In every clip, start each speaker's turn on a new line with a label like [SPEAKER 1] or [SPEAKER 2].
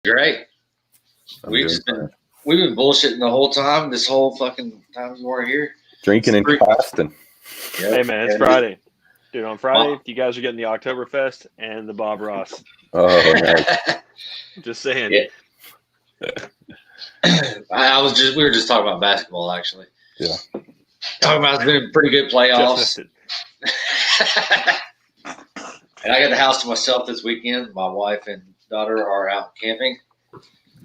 [SPEAKER 1] Great. We've been bullshitting the whole time. This whole fucking time you weren't here.
[SPEAKER 2] Drinking and casting.
[SPEAKER 3] Yep. Hey man, it's Friday. Dude, on Friday, you guys are getting the Oktoberfest and the Bob Ross.
[SPEAKER 2] Oh, nice.
[SPEAKER 3] Just saying.
[SPEAKER 1] Yeah. We were just talking about basketball, actually.
[SPEAKER 2] Yeah.
[SPEAKER 1] Talking about it's been pretty good playoffs. And I got the house to myself this weekend. My wife and daughter are out camping.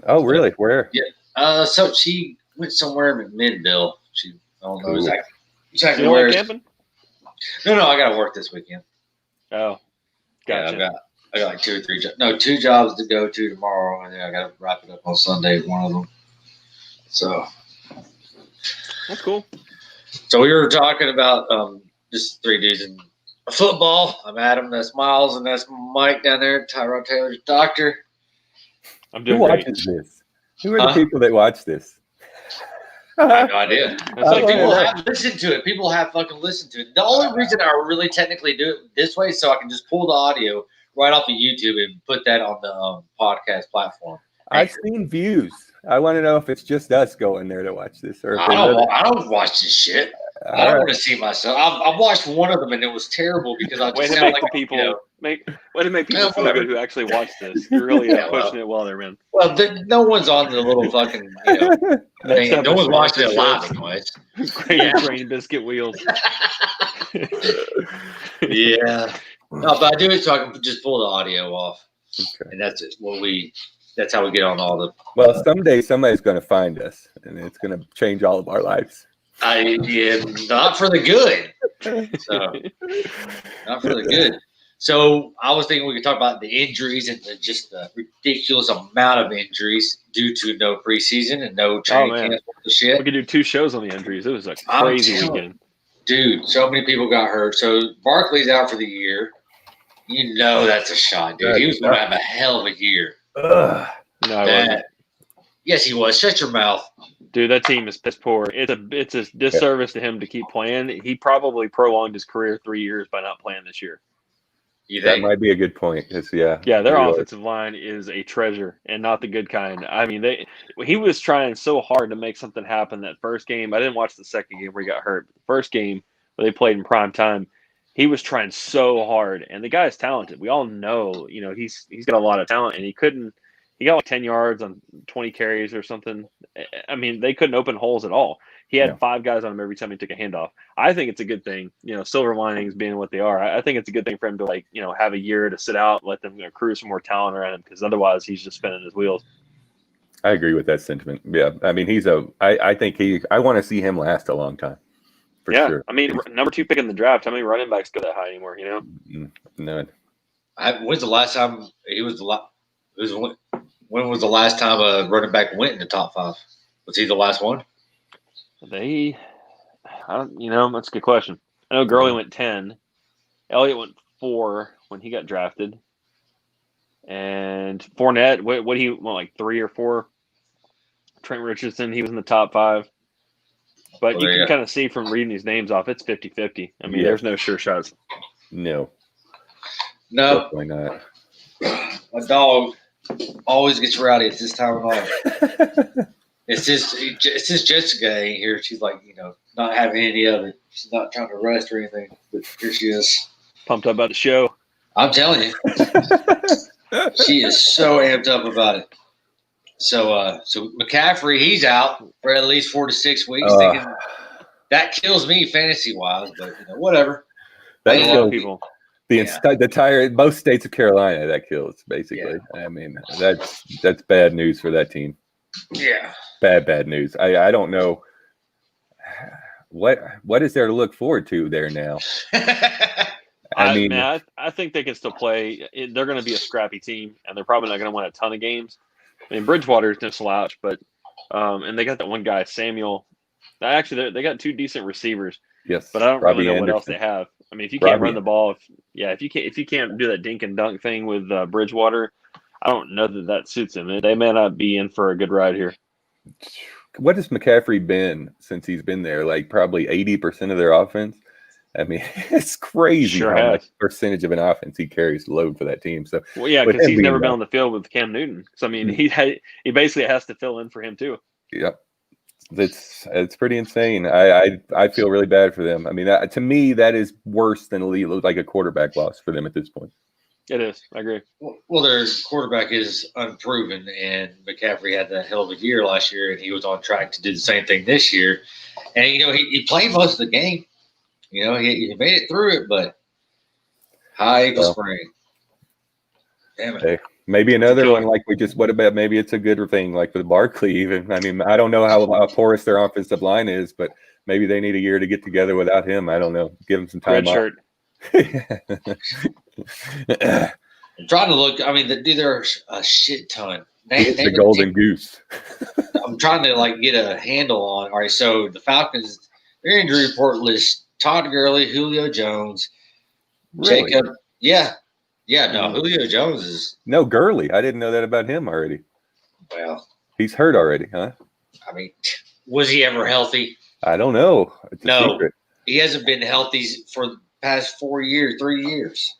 [SPEAKER 2] Oh, really? Where?
[SPEAKER 1] Yeah. So she went somewhere in Midville. I don't know exactly
[SPEAKER 3] you
[SPEAKER 1] where.
[SPEAKER 3] Camping?
[SPEAKER 1] No, I got to work this weekend.
[SPEAKER 3] Oh, gotcha.
[SPEAKER 1] Yeah, I got like 2 or 3 jobs. No, 2 jobs to go to tomorrow, and then I got to wrap it up on Sunday, one of them. So
[SPEAKER 3] that's cool.
[SPEAKER 1] So we were talking about just 3 dudes in football. I'm Adam, that's Miles, and that's Mike down there. Tyrod Taylor's doctor.
[SPEAKER 3] I'm doing
[SPEAKER 2] Who
[SPEAKER 3] great.
[SPEAKER 2] watches this? Who are the people that watch this?
[SPEAKER 1] I have no idea.
[SPEAKER 3] It's like
[SPEAKER 1] people have listened to it. People have fucking listened to it. The only reason I really technically do it this way is so I can just pull the audio right off of YouTube and put that on the podcast platform.
[SPEAKER 2] I've seen views. I want to know if it's just us going there to watch this, or if
[SPEAKER 1] I don't watch this shit. I don't want to see myself. I watched one of them and it was terrible because I just sound like
[SPEAKER 3] people way to make people feel good who actually watch this. You're really pushing it while they're in.
[SPEAKER 1] Well, no one's on the little fucking. No one's watching it live, anyways.
[SPEAKER 3] Grain biscuit wheels.
[SPEAKER 1] Yeah. No, but I do it so I can just pull the audio off, and that's it. That's how we get on all the.
[SPEAKER 2] Well, someday somebody's going to find us, and it's going to change all of our lives.
[SPEAKER 1] Not for the good. So, not for the good. So I was thinking we could talk about the injuries and just the ridiculous amount of injuries due to no preseason and no training camp. Shit.
[SPEAKER 3] We could do 2 shows on the injuries. It was a crazy weekend.
[SPEAKER 1] Dude, so many people got hurt. So Barkley's out for the year. You know that's a shot, dude. He was going to have a hell of a year. Yes, he was. Shut your mouth.
[SPEAKER 3] Dude, that team is piss poor. It's a disservice to him to keep playing. He probably prolonged his career 3 years by not playing this year.
[SPEAKER 2] That might be a good point.
[SPEAKER 3] Their offensive line is a treasure and not the good kind. I mean, he was trying so hard to make something happen that first game. I didn't watch the second game where he got hurt. But the first game where they played in prime time, he was trying so hard. And the guy is talented. We all know, he's got a lot of talent, and he got like 10 yards on 20 carries or something. I mean, they couldn't open holes at all. He had 5 guys on him every time he took a handoff. I think it's a good thing, silver linings being what they are. I think it's a good thing for him to have a year to sit out, let them accrue some more talent around him, because otherwise he's just spinning his wheels.
[SPEAKER 2] I agree with that sentiment. Yeah. I mean, I want to see him last a long time. For sure.
[SPEAKER 3] I mean, number 2 pick in the draft. How many running backs go that high anymore,
[SPEAKER 2] None.
[SPEAKER 1] When's the last time when was the last time a running back went in the top 5? Was he the last one?
[SPEAKER 3] That's a good question. I know Gurley went 10. Elliott went 4 when he got drafted. And Fournette, what he went like 3 or 4. Trent Richardson, he was in the top 5. But you can kind of see from reading these names off, it's 50-50. I mean, there's no sure shots.
[SPEAKER 2] No.
[SPEAKER 1] Definitely
[SPEAKER 2] not.
[SPEAKER 1] My dog always gets rowdy at this time of life. It's just Jessica ain't here. She's like, not having any of it. She's not trying to rest or anything. But here she is.
[SPEAKER 3] Pumped up about the show.
[SPEAKER 1] I'm telling you. She is so amped up about it. So McCaffrey, he's out for at least 4 to 6 weeks. That kills me fantasy-wise, but whatever.
[SPEAKER 2] That kills people. The entire most states of Carolina, that kills basically. Yeah. I mean, that's bad news for that team.
[SPEAKER 1] Yeah.
[SPEAKER 2] Bad news. I don't know what is there to look forward to there now.
[SPEAKER 3] I think they can still play. They're going to be a scrappy team, and they're probably not going to win a ton of games. I mean, Bridgewater's no slouch, but and they got that one guy, Samuel. Actually, they got 2 decent receivers.
[SPEAKER 2] Yes,
[SPEAKER 3] but I don't really know what else they have. I mean, if you can't run the ball, if you can't do that dink and dunk thing with Bridgewater, I don't know that suits him. They may not be in for a good ride here.
[SPEAKER 2] What has McCaffrey been since he's been there? Like probably 80% of their offense. I mean, it's crazy
[SPEAKER 3] Sure
[SPEAKER 2] how
[SPEAKER 3] has.
[SPEAKER 2] much percentage of an offense he carries the load for that team. So,
[SPEAKER 3] Well, yeah,
[SPEAKER 2] with
[SPEAKER 3] because
[SPEAKER 2] him
[SPEAKER 3] he's
[SPEAKER 2] being
[SPEAKER 3] never been
[SPEAKER 2] back-
[SPEAKER 3] on the field with Cam Newton. So I mean,
[SPEAKER 2] Mm.
[SPEAKER 3] he basically has to fill in for him too.
[SPEAKER 2] Yep. It's pretty insane. I feel really bad for them. I mean, to me, that is worse than like a quarterback loss for them at this point.
[SPEAKER 3] It is. I agree.
[SPEAKER 1] Well, their quarterback is unproven, and McCaffrey had that hell of a year last year, and he was on track to do the same thing this year. And he played most of the game. He made it through it, but high ankle sprain. Damn it.
[SPEAKER 2] Hey, maybe another one like what about maybe it's a good thing like with Barkley even. I mean, I don't know how porous their offensive line is, but maybe they need a year to get together without him. I don't know. Give him some time off.
[SPEAKER 3] Shirt.
[SPEAKER 1] I'm trying to look. I mean, there's a shit ton.
[SPEAKER 2] It's the golden goose.
[SPEAKER 1] I'm trying to get a handle on. All right, so the Falcons, their injury report lists Todd Gurley, Julio Jones,
[SPEAKER 2] Really?
[SPEAKER 1] Jacob. Yeah. No, Julio Jones is
[SPEAKER 2] no Gurley. I didn't know that about him already.
[SPEAKER 1] Well,
[SPEAKER 2] he's hurt already, huh?
[SPEAKER 1] I mean, was he ever healthy?
[SPEAKER 2] I don't know. It's a secret.
[SPEAKER 1] He hasn't been healthy for the past 3 years.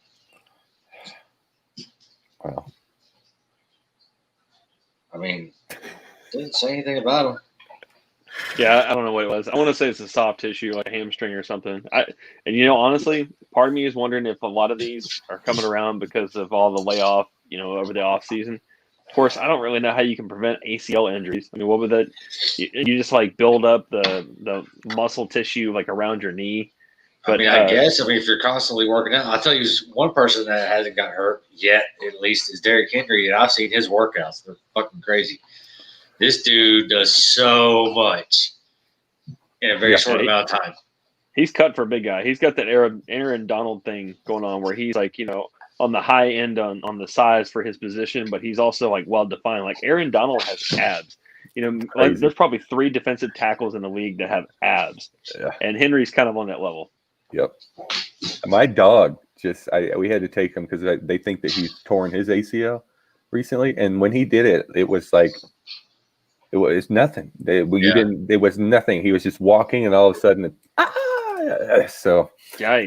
[SPEAKER 2] Wow.
[SPEAKER 1] I mean, didn't say anything about him.
[SPEAKER 3] Yeah, I don't know what it was. I want to say it's a soft tissue, like a hamstring or something. Honestly, part of me is wondering if a lot of these are coming around because of all the layoff, over the off season. Of course, I don't really know how you can prevent ACL injuries. I mean, what would that? You just build up the muscle tissue around your knee. But
[SPEAKER 1] I guess if you're constantly working out, I'll tell you one person that hasn't got hurt yet, at least, is Derrick Henry, and I've seen his workouts. They're fucking crazy. This dude does so much in a very short amount of time.
[SPEAKER 3] He's cut for a big guy. He's got that Aaron Donald thing going on where he's on the high end on the size for his position, but he's also well defined. Aaron Donald has abs. There's probably 3 defensive tackles in the league that have abs, and Henry's kind of on that level.
[SPEAKER 2] Yep. My dog we had to take him because they think that he's torn his ACL recently, and when he did it, it was it was nothing. It was nothing. He was just walking, and all of a sudden, so
[SPEAKER 3] yikes.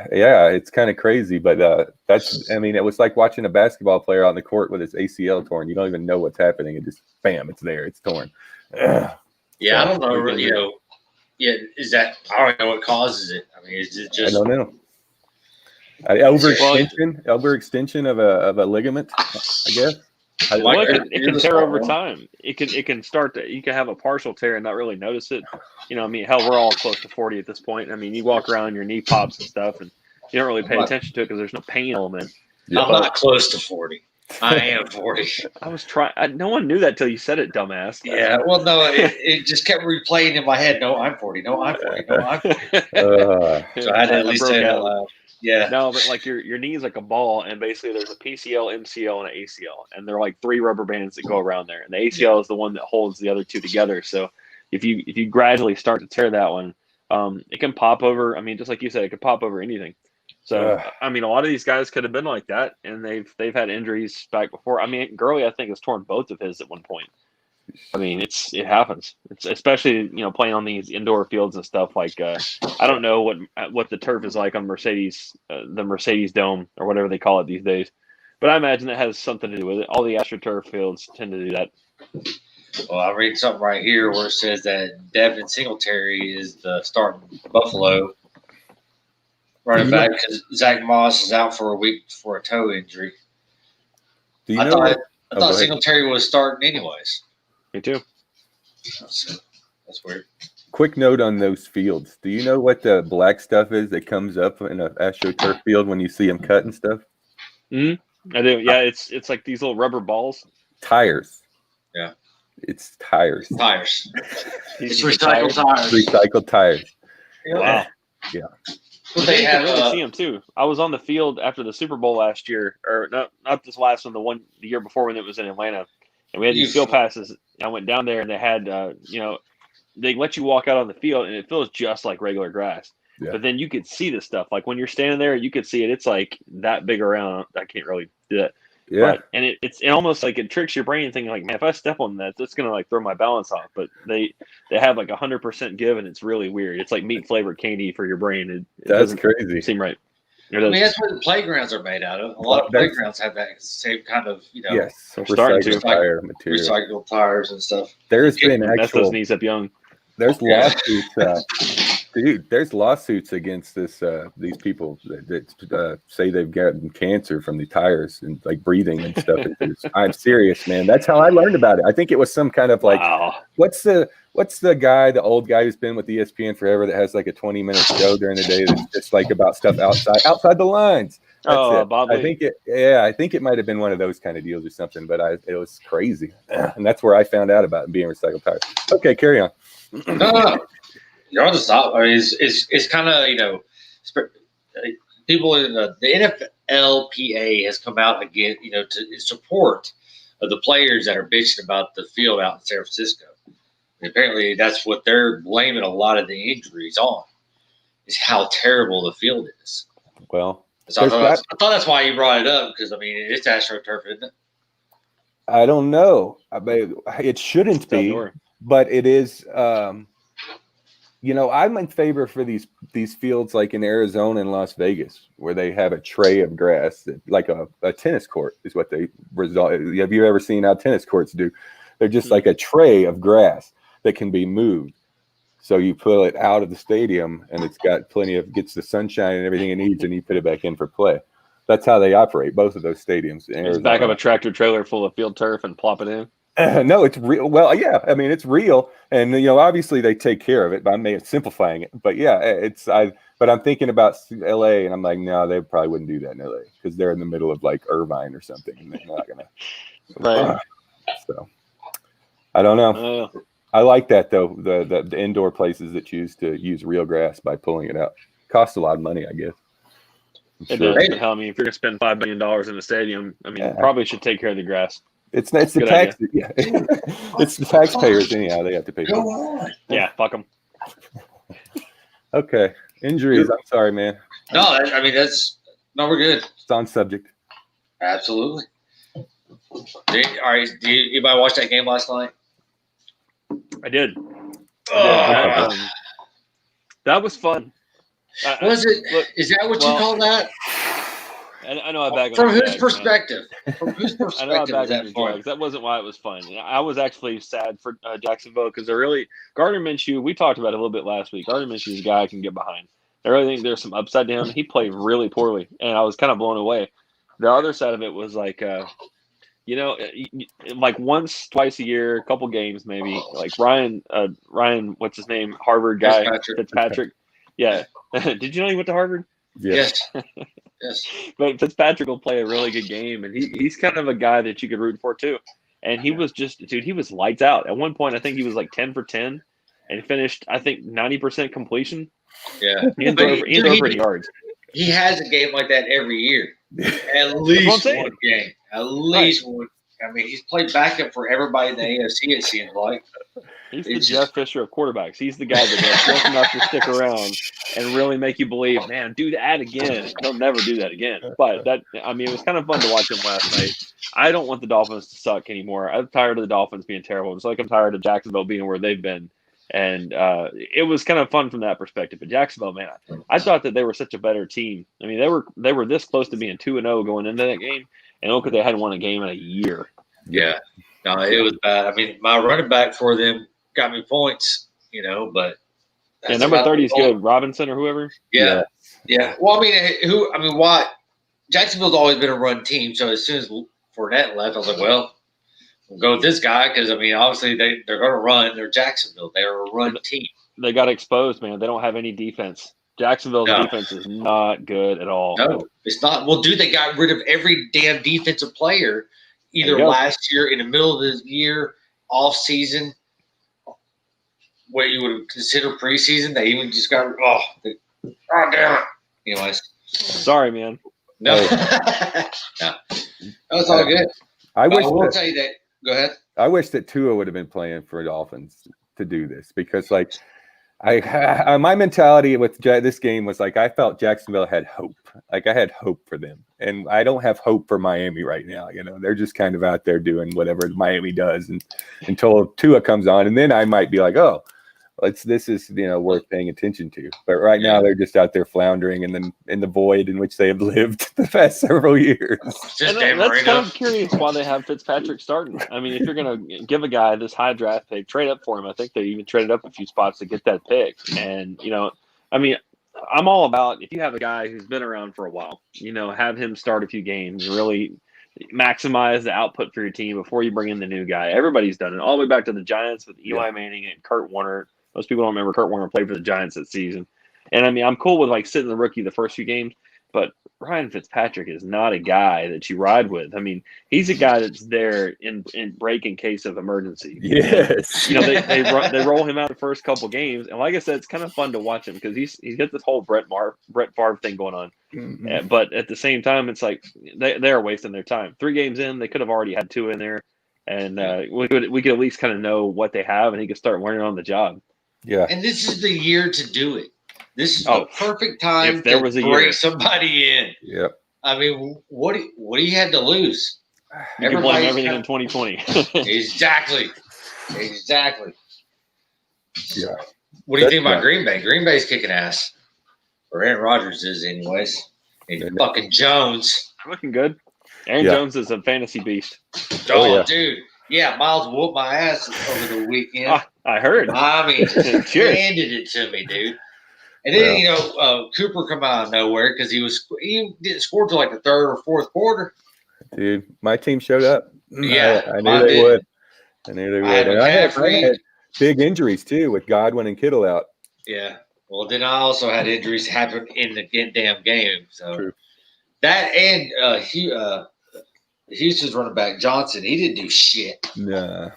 [SPEAKER 2] It's kind of crazy, but it was like watching a basketball player on the court with his ACL torn. You don't even know what's happening. It just bam, it's there. It's torn.
[SPEAKER 1] I don't know. Really, is that? I don't know what causes it. I mean, is it just?
[SPEAKER 2] I don't know. Overextension of a ligament, I guess.
[SPEAKER 3] It can tear over time. It can start to. You can have a partial tear and not really notice it. Hell, we're all close to 40 at this point. I mean, you walk around, your knee pops and stuff, and you don't really pay attention to it because there's no pain element.
[SPEAKER 1] Yeah. I'm not close to 40. I am 40.
[SPEAKER 3] I was trying. No one knew that till you said it, dumbass.
[SPEAKER 1] Yeah. Well, no, it just kept replaying in my head. No, I'm 40. No, I'm 40. No, I'm 40. So I had to at least say it out loud. Yeah.
[SPEAKER 3] No, but your knee is like a ball, and basically there's a PCL, MCL, and an ACL, and they're 3 rubber bands that go around there, and the ACL is the one that holds the other 2 together. So if you gradually start to tear that one, it can pop over. I mean, just like you said, it could pop over anything. So a lot of these guys could have been like that, and they've had injuries back before. I mean, Gurley I think has torn both of his at one point. I mean, it happens. It's especially playing on these indoor fields and stuff. I don't know what the turf is like on Mercedes, the Mercedes Dome or whatever they call it these days, but I imagine that has something to do with it. All the AstroTurf fields tend to do that.
[SPEAKER 1] Well, I read something right here where it says that Devin Singletary is the starting Buffalo running back because Zach Moss is out for a week for a toe injury. I thought Singletary was starting anyways.
[SPEAKER 3] Me too.
[SPEAKER 1] That's weird.
[SPEAKER 2] Quick note on those fields. Do you know what the black stuff is that comes up in an AstroTurf field when you see them cut and stuff?
[SPEAKER 3] I do. Yeah, it's like these little rubber balls.
[SPEAKER 2] Tires.
[SPEAKER 1] Yeah.
[SPEAKER 2] It's tires.
[SPEAKER 1] It's recycled tires.
[SPEAKER 2] Recycled tires.
[SPEAKER 3] Wow.
[SPEAKER 2] Yeah.
[SPEAKER 3] Well, they can really see them too. I was on the field after the Super Bowl last year, or not this last one, the year before when it was in Atlanta, and we had these field passes. I went down there and they had, they let you walk out on the field and it feels just like regular grass. Yeah. But then you could see the stuff. Like when you're standing there, you could see it. It's like that big around. I can't really do that.
[SPEAKER 2] Yeah.
[SPEAKER 3] And it's almost like it tricks your brain thinking like, man, if I step on that, that's gonna like throw my balance off. But they have like 100% give, and it's really weird. It's like meat flavored candy for your brain. It
[SPEAKER 2] That's
[SPEAKER 3] doesn't
[SPEAKER 2] crazy.
[SPEAKER 3] seem right.
[SPEAKER 1] I mean, that's what the playgrounds are made out of. A lot of playgrounds have that same kind of,
[SPEAKER 2] yes,
[SPEAKER 3] recycled
[SPEAKER 2] tire material,
[SPEAKER 1] recycled tires and stuff.
[SPEAKER 2] There's been
[SPEAKER 3] mess those knees up young.
[SPEAKER 2] There's lawsuits, dude. There's lawsuits against these people that say they've gotten cancer from the tires and like breathing and stuff. I'm serious, man. That's how I learned about it. I think it was some kind of like, what's the guy, the old guy who's been with ESPN forever that has like a 20-minute show during the day that's just like about stuff outside the lines. That's it.
[SPEAKER 3] Bob
[SPEAKER 2] I think it might have been one of those kind of deals or something, but it was crazy, and that's where I found out about being recycled tires. Okay, carry on.
[SPEAKER 1] No. You're on the stop. I mean, it's kind of, people in the NFLPA has come out again, to support of the players that are bitching about the field out in San Francisco. And apparently, that's what they're blaming a lot of the injuries on, is how terrible the field is.
[SPEAKER 2] Well,
[SPEAKER 1] so I thought that's why you brought it up, because I mean, it's AstroTurf, isn't it?
[SPEAKER 2] I don't know. I mean, it shouldn't be, but it is. I'm in favor for these fields like in Arizona and Las Vegas, where they have a tray of grass, like a tennis court is what they result. Have you ever seen how tennis courts do? They're just like a tray of grass that can be moved. So you pull it out of the stadium and it's got gets the sunshine and everything it needs, and you put it back in for play. That's how they operate, both of those stadiums.
[SPEAKER 3] Just back up a tractor trailer full of field turf and plop it in.
[SPEAKER 2] No, it's real. Well, yeah, I mean, it's real, and obviously they take care of it. But I'm simplifying it. But yeah, But I'm thinking about LA, and I'm like, no, they probably wouldn't do that in LA because they're in the middle of like Irvine or something, and they're not gonna.
[SPEAKER 3] Right.
[SPEAKER 2] So I don't know. I like that though. The indoor places that choose to use real grass by pulling it out costs a lot of money, I guess.
[SPEAKER 3] It does. But hell, I mean, if you're gonna spend $5 billion in a stadium, I mean, probably should take care of the grass.
[SPEAKER 2] It's the tax. Yeah. It's the taxpayers anyhow. They have to pay.
[SPEAKER 1] Go on.
[SPEAKER 3] Yeah, fuck them.
[SPEAKER 2] Okay, injuries. I'm sorry, man.
[SPEAKER 1] No, I mean we're good.
[SPEAKER 2] It's on subject.
[SPEAKER 1] Absolutely. All right. Did anybody watch that game last night?
[SPEAKER 3] I did.
[SPEAKER 1] Oh,
[SPEAKER 3] that was fun.
[SPEAKER 1] Was it? Is that what you call that?
[SPEAKER 3] I know I bag on
[SPEAKER 1] from whose perspective? From whose
[SPEAKER 3] I know I
[SPEAKER 1] perspective
[SPEAKER 3] bag
[SPEAKER 1] is
[SPEAKER 3] on
[SPEAKER 1] that
[SPEAKER 3] your
[SPEAKER 1] fun?
[SPEAKER 3] drugs. That wasn't why it was fun. I was actually sad for Jacksonville because Gardner Minshew. We talked about it a little bit last week. Gardner Minshew is a guy I can get behind. I really think there's some upside to him. He played really poorly, and I was kind of blown away. The other side of it was like, like once, twice a year, a couple games maybe. Like Ryan, what's his name? Harvard guy, Fitzpatrick. Yeah. Did you know he went to Harvard?
[SPEAKER 1] Yes. Yes.
[SPEAKER 3] But Fitzpatrick will play a really good game, and he's kind of a guy that you could root for too. And he was he was lights out. At one point, I think he was like 10 for 10, and finished, I think, 90% completion.
[SPEAKER 1] Yeah.
[SPEAKER 3] He didn't throw over any yards.
[SPEAKER 1] He has a game like that every year. At least one game. At least one. I mean, he's played backup for everybody in the AFC, it seems like.
[SPEAKER 3] He's the Jeff Fisher of quarterbacks. He's the guy that does just enough to stick around and really make you believe, man, do that again. He'll never do that again. But it was kind of fun to watch him last night. I don't want the Dolphins to suck anymore. I'm tired of the Dolphins being terrible. It's like I'm tired of Jacksonville being where they've been. And it was kind of fun from that perspective. But Jacksonville, man, I thought that they were such a better team. I mean, they were this close to being 2-0 going into that game, and look, they hadn't won a game in a year.
[SPEAKER 1] Yeah, no, it was bad. I mean, my running back for them got me points, but
[SPEAKER 3] number 30 is good, Robinson or whoever.
[SPEAKER 1] Yeah. Well, I mean, why? Jacksonville's always been a run team, so as soon as Fournette left, I was like, well, we'll go with this guy because, I mean, obviously they're going to run. They're Jacksonville. They're a run team.
[SPEAKER 3] They got exposed, man. They don't have any defense. Jacksonville's defense is not good at all.
[SPEAKER 1] No, it's not. Well, dude, they got rid of every damn defensive player either last year, in the middle of the year, off season, what you would consider preseason. They even just got damn it. Anyways.
[SPEAKER 3] Sorry, man.
[SPEAKER 1] No. No. It's all good. I will tell you that. Go ahead.
[SPEAKER 2] I wish that Tua would have been playing for Dolphins to do this because, like, My mentality with this game was like I felt Jacksonville had hope. Like I had hope for them, and I don't have hope for Miami right now. They're just kind of out there doing whatever Miami does, and until Tua comes on, and then I might be like, oh, this is worth paying attention to. But right now they're just out there floundering in the void in which they have lived the past several years.
[SPEAKER 3] That's kind of curious why they have Fitzpatrick starting. I mean, if you're going to give a guy this high draft pick, trade up for him. I think they even traded up a few spots to get that pick. And I mean, I'm all about if you have a guy who's been around for a while, have him start a few games, really maximize the output for your team before you bring in the new guy. Everybody's done it all the way back to the Giants with Eli Manning and Kurt Warner. Most people don't remember Kurt Warner played for the Giants that season. And I mean, I'm cool with sitting the rookie the first few games, but Ryan Fitzpatrick is not a guy that you ride with. I mean, he's a guy that's there in break in case of emergency.
[SPEAKER 2] Yes.
[SPEAKER 3] They roll him out the first couple games, and like I said, it's kind of fun to watch him because he's got this whole Brett Favre thing going on. Mm-hmm. But at the same time, it's like they're wasting their time. 3 games in, they could have already had 2 in there, and we could at least kind of know what they have, and he could start learning on the job.
[SPEAKER 1] Yeah. And this is the year to do it. This is the perfect time to bring somebody in.
[SPEAKER 2] Yep.
[SPEAKER 1] I mean, what do you have to lose?
[SPEAKER 3] You can blame everything in 2020.
[SPEAKER 1] Exactly.
[SPEAKER 2] Yeah.
[SPEAKER 1] What do you think about Green Bay? Green Bay's kicking ass. Or Aaron Rodgers is, anyways. And fucking Jones.
[SPEAKER 3] Looking good. Aaron Jones is a fantasy beast.
[SPEAKER 1] Oh, dude. Yeah, Miles whooped my ass over the weekend.
[SPEAKER 3] I heard.
[SPEAKER 1] I mean, handed it to me, dude. And then Cooper come out of nowhere because he didn't score till the 3rd or 4th quarter.
[SPEAKER 2] Dude, my team showed up.
[SPEAKER 1] Yeah,
[SPEAKER 2] I knew they would. I had big injuries too with Godwin and Kittle out.
[SPEAKER 1] Yeah. Well, then I also had injuries happen in the damn game. So
[SPEAKER 2] True.
[SPEAKER 1] That and Houston's running back Johnson, he didn't do shit.
[SPEAKER 2] No.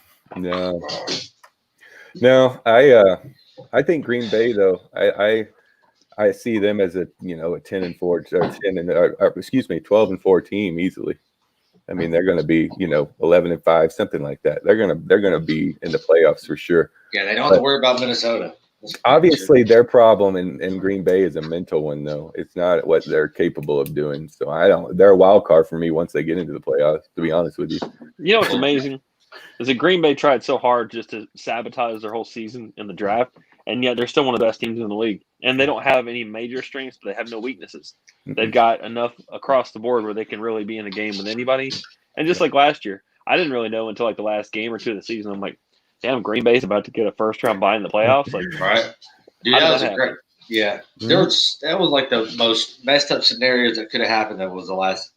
[SPEAKER 2] I think Green Bay though. I see them as a 10-4 or 12-4 team easily. I mean, they're going to be 11-5, something like that. They're going to be in the playoffs for sure.
[SPEAKER 1] Yeah, they don't have to worry about Minnesota.
[SPEAKER 2] Obviously, their problem in Green Bay is a mental one, though. It's not what they're capable of doing. So they're a wild card for me once they get into the playoffs. To be honest with you,
[SPEAKER 3] what's amazing is that Green Bay tried so hard just to sabotage their whole season in the draft, and yet they're still one of the best teams in the league. And they don't have any major strengths, but they have no weaknesses. Mm-hmm. They've got enough across the board where they can really be in a game with anybody. And just like last year, I didn't really know until the last game or 2 of the season. I'm like, damn, Green Bay's about to get a first-round bye in the playoffs.
[SPEAKER 1] Right. Dude, that was great. Yeah. Mm-hmm. That was the most messed up scenarios that could have happened. That was the last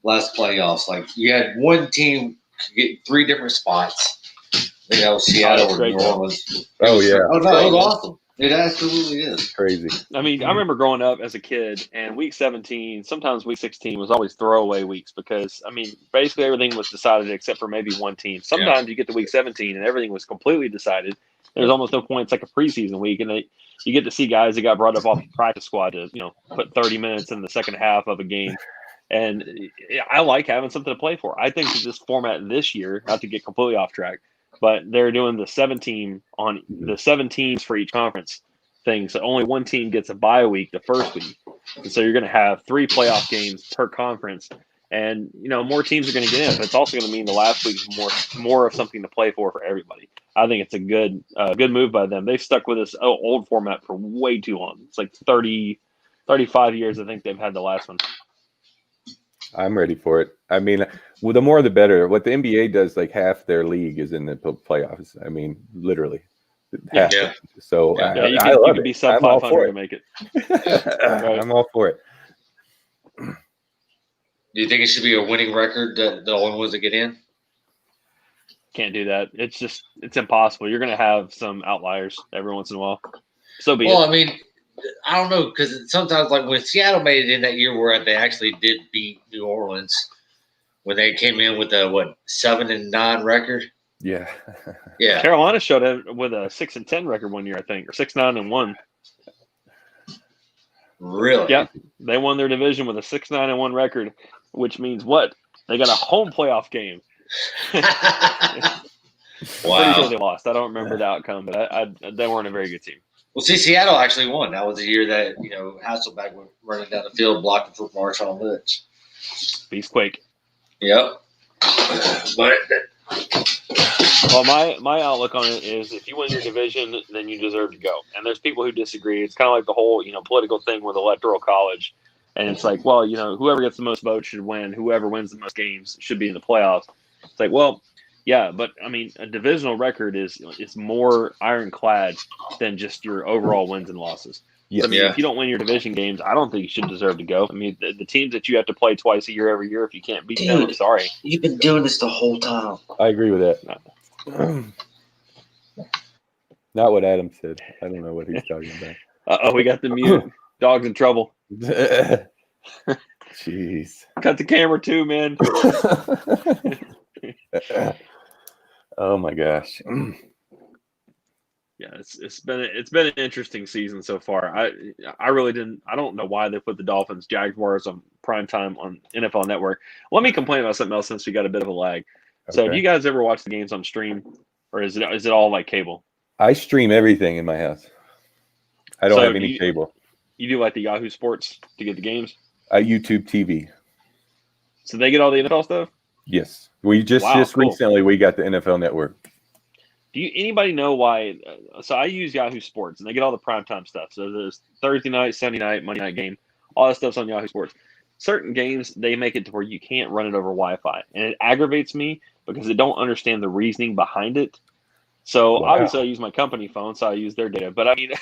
[SPEAKER 1] playoffs. You had one team get 3 different spots. I think that was Seattle or New Orleans.
[SPEAKER 2] Oh, yeah.
[SPEAKER 1] Oh, no, it was awesome. It absolutely is.
[SPEAKER 2] Crazy.
[SPEAKER 3] I mean, I remember growing up as a kid, and week 17, sometimes week 16 was always throwaway weeks because, I mean, basically everything was decided except for maybe one team. Sometimes you get to week 17 and everything was completely decided. There's almost no point. It's like a preseason week, and you get to see guys that got brought up off the practice squad to, put 30 minutes in the second half of a game. And I like having something to play for. I think that this format this year, not to get completely off track, but they're doing the 7 teams for each conference thing. So only one team gets a bye week the first week. And so you're going to have 3 playoff games per conference. And, more teams are going to get in. But it's also going to mean the last week's more of something to play for everybody. I think it's a good move by them. They've stuck with this old format for way too long. It's 35 years I think they've had the last one.
[SPEAKER 2] I'm ready for it. I mean, the more the better. What the NBA does, half their league is in the playoffs. I mean, literally. Half.
[SPEAKER 1] Yeah.
[SPEAKER 2] So
[SPEAKER 3] I love it. Be sub 500 to make it.
[SPEAKER 2] Right. I'm all for it.
[SPEAKER 1] Do you think it should be a winning record that the only ones that get in?
[SPEAKER 3] Can't do that. It's impossible. You're going to have some outliers every once in a while. So be it.
[SPEAKER 1] Well, I mean, I don't know, because sometimes when Seattle made it in that year where they actually did beat New Orleans when they came in with a 7-9 record.
[SPEAKER 2] Yeah.
[SPEAKER 1] Yeah.
[SPEAKER 3] Carolina showed up with a 6-10 record one year, I think, or 6-9-1.
[SPEAKER 1] Really?
[SPEAKER 3] Yeah. They won their division with a 6-9-1 record, which means what? They got a home playoff game. Pretty sure
[SPEAKER 1] Wow.
[SPEAKER 3] they lost. I don't remember the outcome, but they weren't a very good team.
[SPEAKER 1] Well, see, Seattle actually won. That was the year that Hasselbeck went running down the field, blocking for Marshawn Lynch.
[SPEAKER 3] Beast Quake.
[SPEAKER 1] Yep. But
[SPEAKER 3] Well, my outlook on it is if you win your division, then you deserve to go. And there's people who disagree. It's kind of like the whole political thing with electoral college, and it's like, well, whoever gets the most votes should win. Whoever wins the most games should be in the playoffs. It's like, well, yeah, but I mean, a divisional record is more ironclad than just your overall wins and losses.
[SPEAKER 2] Yes.
[SPEAKER 3] I mean,
[SPEAKER 1] Yeah.
[SPEAKER 3] if you don't win your division games, I don't think you should deserve to go. I mean, the teams that you have to play twice a year every year, if you can't beat them, I'm sorry.
[SPEAKER 1] you've been doing this the whole time.
[SPEAKER 2] I agree with that. Not what Adam said. I don't know what he's talking
[SPEAKER 3] Uh-oh, we got the mute. Dog's in trouble.
[SPEAKER 2] about. Jeez.
[SPEAKER 3] Cut the camera too, man.
[SPEAKER 2] Oh my gosh.
[SPEAKER 3] Yeah, it's been an interesting season so far. I really didn't. I don't know why they put the Dolphins Jaguars on primetime on NFL Network. Let me complain about something else since we got a bit of a lag. So, have
[SPEAKER 2] Okay.
[SPEAKER 3] you guys ever watched the games on stream, or is it all like cable?
[SPEAKER 2] I stream everything in my house. I don't
[SPEAKER 3] So
[SPEAKER 2] have
[SPEAKER 3] do
[SPEAKER 2] any
[SPEAKER 3] you-
[SPEAKER 2] cable.
[SPEAKER 3] You do like the Yahoo Sports to get the games,
[SPEAKER 2] YouTube TV.
[SPEAKER 3] so they get all the NFL stuff.
[SPEAKER 2] Yes. We just
[SPEAKER 3] Wow, cool.
[SPEAKER 2] recently we got the NFL Network.
[SPEAKER 3] Do anybody know why? So I use Yahoo Sports, and they get all the primetime stuff. So there's Thursday night, Sunday night, Monday night game. All that stuff's on Yahoo Sports. Certain games, they make it to where you can't run it over Wi-Fi, and it aggravates me because they don't understand the reasoning behind it. So
[SPEAKER 2] Wow.
[SPEAKER 3] obviously, I use my company phone, so I use their data. But I mean,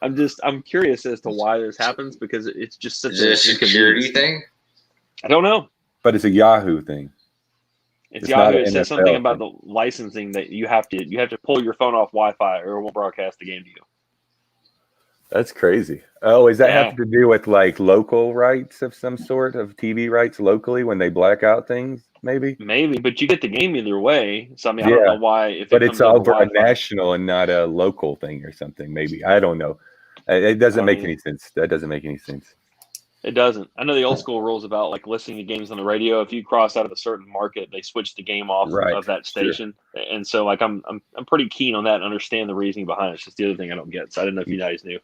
[SPEAKER 3] I'm curious as to why this happens because it's just such
[SPEAKER 1] Is it a
[SPEAKER 3] an
[SPEAKER 1] security
[SPEAKER 3] inconvenience.
[SPEAKER 1] thing?
[SPEAKER 3] I don't know.
[SPEAKER 2] But it's a Yahoo thing.
[SPEAKER 3] It's
[SPEAKER 2] It's not
[SPEAKER 3] Yahoo.
[SPEAKER 2] an
[SPEAKER 3] It says
[SPEAKER 2] NFL
[SPEAKER 3] something about
[SPEAKER 2] thing.
[SPEAKER 3] the licensing that you have to pull your phone off Wi-Fi or it won't broadcast the game to you.
[SPEAKER 2] That's crazy. Oh, is that
[SPEAKER 3] Yeah.
[SPEAKER 2] have to do with like local rights of some sort of TV rights locally when they black out things? Maybe.
[SPEAKER 3] Maybe, but you get the game either way. So I mean, I don't
[SPEAKER 2] Yeah,
[SPEAKER 3] know why. If
[SPEAKER 2] But
[SPEAKER 3] it
[SPEAKER 2] it's
[SPEAKER 3] comes over
[SPEAKER 2] over a
[SPEAKER 3] Wi-Fi.
[SPEAKER 2] national and not a local thing or something. Maybe I don't know. It doesn't make any sense. That doesn't make any sense.
[SPEAKER 3] It doesn't. I know the old school rules about like listening to games on the radio. If you cross out of a certain market, they switch the game off
[SPEAKER 2] Right,
[SPEAKER 3] of that
[SPEAKER 2] sure.
[SPEAKER 3] station. And so, like, I'm pretty keen on that and understand the reasoning behind it. It's just the other thing I don't get. So I didn't know if you guys knew.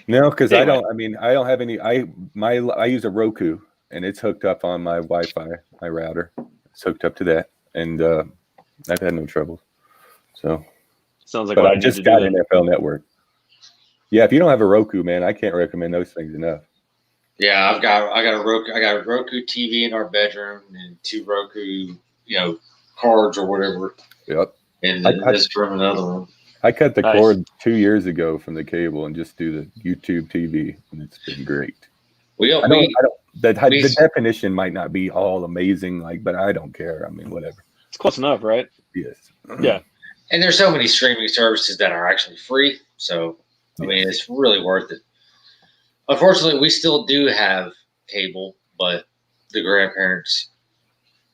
[SPEAKER 2] No, because
[SPEAKER 3] Anyway.
[SPEAKER 2] I don't have any. I use a Roku and it's hooked up on my Wi-Fi, my router. It's hooked up to that, and I've had no trouble. So,
[SPEAKER 3] Sounds like
[SPEAKER 2] but
[SPEAKER 3] what
[SPEAKER 2] I
[SPEAKER 3] need
[SPEAKER 2] just
[SPEAKER 3] to
[SPEAKER 2] got
[SPEAKER 3] do then.
[SPEAKER 2] NFL Network. Yeah, if you don't have a Roku, man, I can't recommend those things enough.
[SPEAKER 1] Yeah, I got a Roku TV in our bedroom and 2 Roku, cards or whatever,
[SPEAKER 2] Yep.
[SPEAKER 1] and
[SPEAKER 2] I-
[SPEAKER 1] this from another one.
[SPEAKER 2] I cut the
[SPEAKER 3] Nice.
[SPEAKER 2] cord 2 years ago from the cable and just do the YouTube TV, and it's been great. The definition might not be all amazing, but I don't care. I mean, whatever.
[SPEAKER 3] It's close enough, right?
[SPEAKER 2] Yes.
[SPEAKER 3] Yeah.
[SPEAKER 1] And there's so many streaming services that are actually free, so I mean, it's really worth it. Unfortunately, we still do have cable, but the grandparents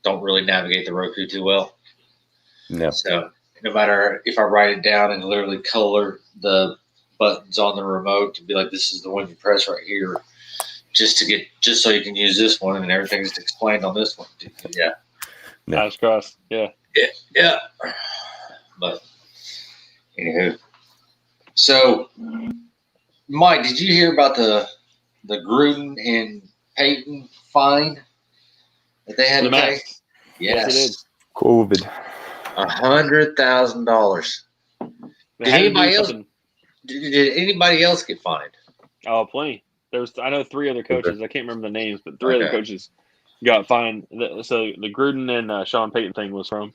[SPEAKER 1] don't really navigate the Roku too well.
[SPEAKER 2] No.
[SPEAKER 1] So no matter if I write it down and literally color the buttons on the remote to be like, this is the one you press right here, just so you can use this one, and everything's explained on this one. Yeah.
[SPEAKER 2] No.
[SPEAKER 3] Eyes crossed. Yeah.
[SPEAKER 1] Yeah. But anywho, so Mike, did you hear about the Gruden and Peyton fine that they had
[SPEAKER 3] The
[SPEAKER 1] to pay?
[SPEAKER 3] masks.
[SPEAKER 1] Yes,
[SPEAKER 3] Yes, it did.
[SPEAKER 2] COVID.
[SPEAKER 1] $100,000.
[SPEAKER 3] They
[SPEAKER 1] Did
[SPEAKER 3] had to do
[SPEAKER 1] anybody else?
[SPEAKER 3] something-
[SPEAKER 1] Did anybody else get fined?
[SPEAKER 3] Oh, plenty. I know 3 other coaches. I can't remember the names, but 3 other
[SPEAKER 1] Okay.
[SPEAKER 3] coaches got fined. So the Gruden and Sean Payton thing was from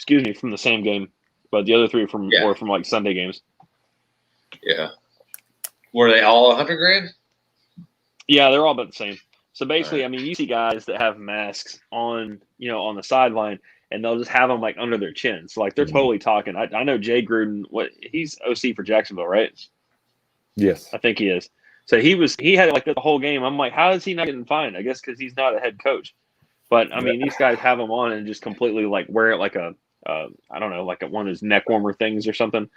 [SPEAKER 3] the same game, but the other 3 were from like Sunday games.
[SPEAKER 1] Yeah. Were they all $100,000?
[SPEAKER 3] Yeah, they're all about the same. So basically,
[SPEAKER 1] Right.
[SPEAKER 3] I mean, you see guys that have masks on, on the sideline, and they'll just have them like under their chin. So like they're totally talking. I know Jay Gruden. He's OC for Jacksonville, right?
[SPEAKER 2] Yes.
[SPEAKER 3] I think he is. So he had it like the whole game. I'm like, how is he not getting fined? I guess because he's not a head coach. But I mean, these guys have them on and just completely like wear it like I don't know, like one of those neck warmer things or something.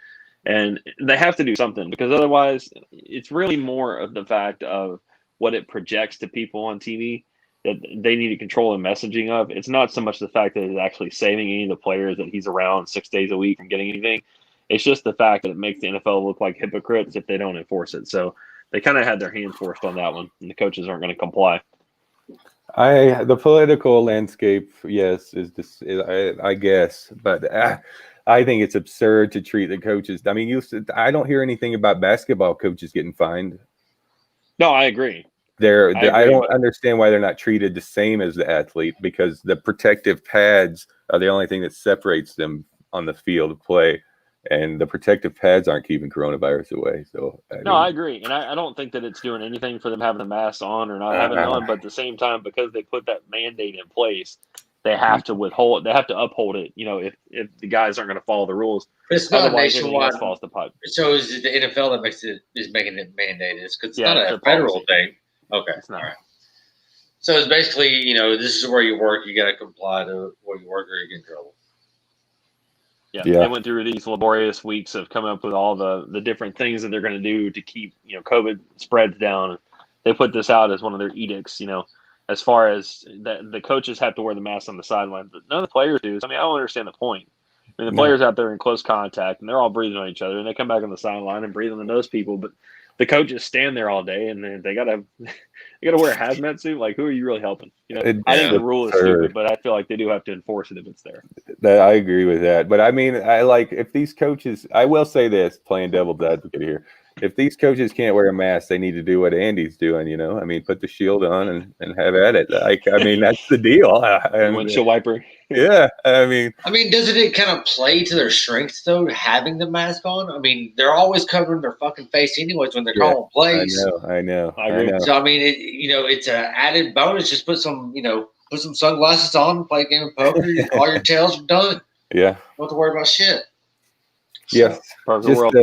[SPEAKER 3] And they have to do something because otherwise, it's really more of the fact of what it projects to people on TV. that they need to control the messaging of. It's not so much the fact that it's actually saving any of the players that he's around 6 days a week from getting anything. It's just the fact that it makes the NFL look like hypocrites if they don't enforce it. So they kind of had their hands forced on that one, and the coaches aren't going to comply.
[SPEAKER 2] The political landscape, yes, is this. I guess, but I think it's absurd to treat the coaches. I mean, I don't hear anything about basketball coaches getting fined.
[SPEAKER 3] No, I agree.
[SPEAKER 2] I don't understand why they're not treated the same as the athlete, because the protective pads are the only thing that separates them on the field of play, and the protective pads aren't keeping coronavirus away. So
[SPEAKER 3] I agree, and I don't think that it's doing anything for them having the mask on or not having it on. But at the same time, because they put that mandate in place, they have to withhold. They have to uphold it. You know, if the guys aren't going to follow the rules,
[SPEAKER 1] it's not
[SPEAKER 3] otherwise
[SPEAKER 1] nationwide.
[SPEAKER 3] Falls the pipe.
[SPEAKER 1] So is it the NFL that is making it mandated? It's because it's not a
[SPEAKER 3] federal
[SPEAKER 1] policy thing. Okay,
[SPEAKER 3] it's not.
[SPEAKER 1] All right. So it's basically, this is where you work. You got to comply to where you work, or you get in trouble.
[SPEAKER 3] Yeah, they went through these laborious weeks of coming up with all the different things that they're going to do to keep COVID spreads down. They put this out as one of their edicts. As far as the coaches have to wear the mask on the sideline, but none of the players do. I mean, I don't understand the point. I mean, the players out there in close contact, and they're all breathing on each other, and they come back on the sideline and breathe on those people, but the coaches stand there all day, and they gotta wear a hazmat suit. Like, who are you really helping? I think the rule is stupid, but I feel like they do have to enforce it if it's there.
[SPEAKER 2] I agree with that, but I mean, if these coaches. I will say this, playing devil's advocate here. If these coaches can't wear a mask, they need to do what Andy's doing. I mean, put the shield on and have at it. I mean, that's the deal.
[SPEAKER 3] Windshield wiper.
[SPEAKER 2] Yeah, I mean,
[SPEAKER 1] doesn't it kind of play to their strengths though, having the mask on? I mean, they're always covering their fucking face anyways when they're calling plays.
[SPEAKER 2] I know.
[SPEAKER 3] I agree.
[SPEAKER 1] So I mean, it's an added bonus. Just put some sunglasses on, and play a game of poker. All your tails are done.
[SPEAKER 2] Yeah,
[SPEAKER 1] don't have to worry about shit.
[SPEAKER 2] Yes,
[SPEAKER 3] perfect world.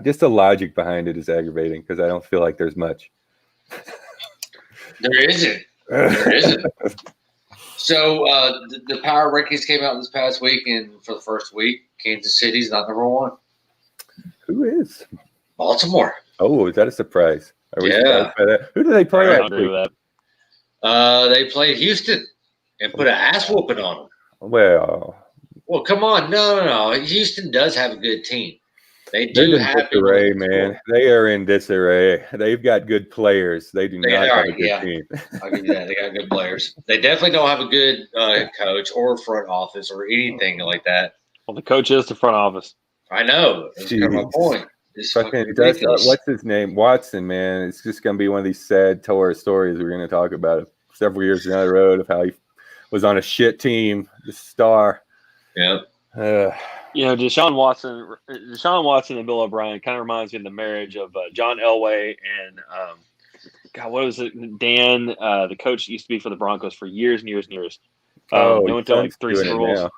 [SPEAKER 2] Just the logic behind it is aggravating because I don't feel like there's much.
[SPEAKER 1] There isn't. So the power rankings came out this past week, and for the first week, Kansas City's not number one.
[SPEAKER 2] Who is?
[SPEAKER 1] Baltimore.
[SPEAKER 2] Oh, is that a surprise? Are we surprised by that? Who do they play last week?
[SPEAKER 1] They played Houston and put an ass whooping on them.
[SPEAKER 2] Well,
[SPEAKER 1] come on. No. Houston does have a good team. They do have
[SPEAKER 2] disarray, man. They are in disarray. They've got good players. They do not have a good team.
[SPEAKER 1] I'll give you that. They got good players. They definitely don't have a good coach or front office or anything like that.
[SPEAKER 3] Well, the coach is the front office.
[SPEAKER 1] I know. That's kind of my point.
[SPEAKER 2] What's his name? Watson, man. It's just going to be one of these sad stories we're going to talk about several years down the road of how he was on a shit team, the star.
[SPEAKER 1] Yeah.
[SPEAKER 3] Deshaun Watson and Bill O'Brien kind of reminds me of the marriage of John Elway and what was it? Dan, the coach used to be for the Broncos for years and years and years. They went to like 3 Super Bowls.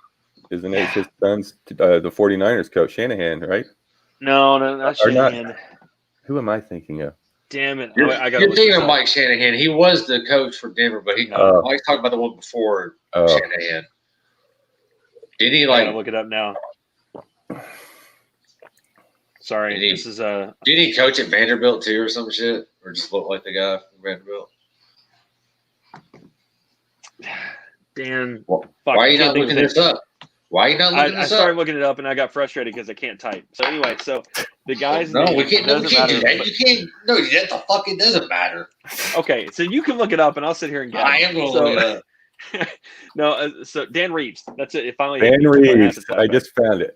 [SPEAKER 2] Isn't it his son's the 49ers coach, Shanahan, right?
[SPEAKER 3] No, not Shanahan.
[SPEAKER 2] Who am I thinking of?
[SPEAKER 3] Damn it!
[SPEAKER 1] You're thinking of Mike Shanahan. He was the coach for Denver, but Mike's talking about the one before Shanahan. Did he
[SPEAKER 3] look it up now? Sorry,
[SPEAKER 1] did he coach at Vanderbilt too, or some shit, or just look like the guy from Vanderbilt?
[SPEAKER 3] Dan,
[SPEAKER 1] why are you not looking this up? Why are you not looking this up?
[SPEAKER 3] I started looking it up and I got frustrated because I can't type. So anyway, the guys.
[SPEAKER 1] No, we can't do that. You can't. No, that the fuck it doesn't matter.
[SPEAKER 3] Okay, so you can look it up and I'll sit here and get.
[SPEAKER 1] I am going to look it up.
[SPEAKER 3] No, so Dan Reeves. That's it. Finally,
[SPEAKER 2] Dan Reeves. I just found it.